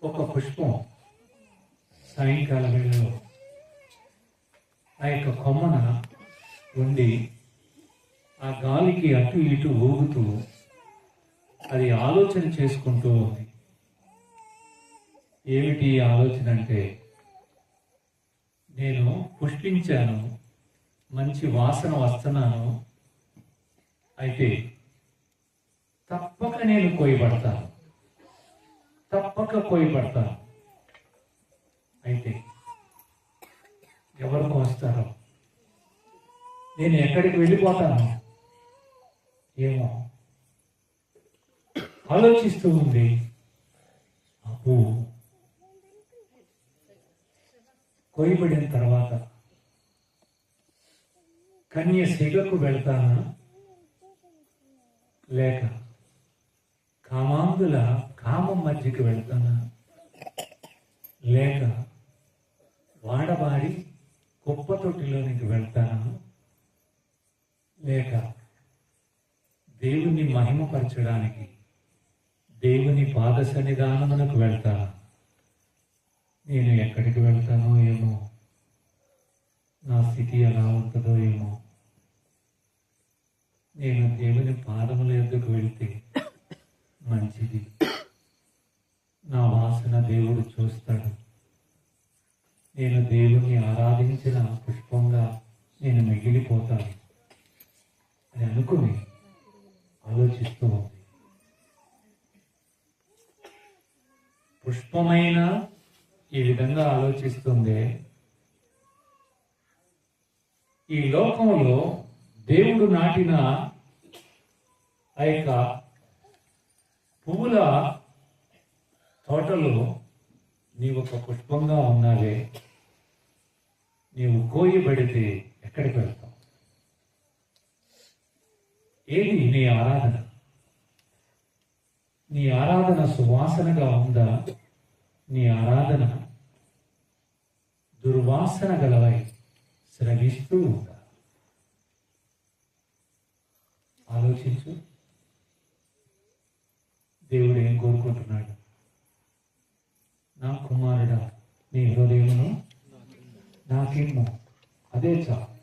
ఒక పుష్పం సాయంకాల వేళలో ఆ యొక్క కొమ్మన ఉండి ఆ గాలికి అటు ఇటు ఊగుతూ అది ఆలోచన చేసుకుంటూ ఉంది. ఏమిటి ఆలోచన అంటే, నేను పుష్పించాను, మంచి వాసన వస్తున్నాను, అయితే తప్పక నేను కోయబడతాను, తప్పక కోయబడతాను. అయితే ఎవరు కోస్తారో, నేను ఎక్కడికి వెళ్ళిపోతాను ఏమో ఆలోచిస్తూ ఉంది. ఆ పువ్వు కోయబడిన తర్వాత కన్య సిగకు వెళ్తానా, లేక కామాంధుల కామం మధ్యకి వెళ్తానా, లేక వాడబాడి కుప్ప తొట్టిలోనికి వెళ్తానా, లేక దేవుని మహిమపరచడానికి దేవుని పాద సన్నిధానమునకు వెళ్తానా? నేను ఎక్కడికి వెళ్తానో ఏమో, నా స్థితి ఎలా ఉంటుందో ఏమో. నేను దేవుని పాదముల యొద్దకు వెళ్తే మంచిది, నా వాసన దేవుడు చూస్తాడు, నేను దేవుని ఆరాధించిన పుష్పంగా నేను మిగిలిపోతాను అని అనుకుని ఆలోచిస్తూ ఉంది. పుష్పమైన ఈ విధంగా ఆలోచిస్తుంది. ఈ లోకంలో దేవుడు నాటిన ఆ యొక్క పువ్వుల తోటలో నీవు ఒక పుష్పంగా ఉన్నావే, నీవు కోయబడితే ఎక్కడికి వెళ్తావు? ఏది నీ ఆరాధన? నీ ఆరాధన సువాసనగా ఉందా? నీ ఆరాధన దుర్వాసన గలవై స్రవిస్తూ ఉందా? ఆలోచించు. దేవుడు ఏం కోరుకుంటున్నాడు? నా కుమారుడా, నీ హృదయమును నాకేమో, అదే చాలు.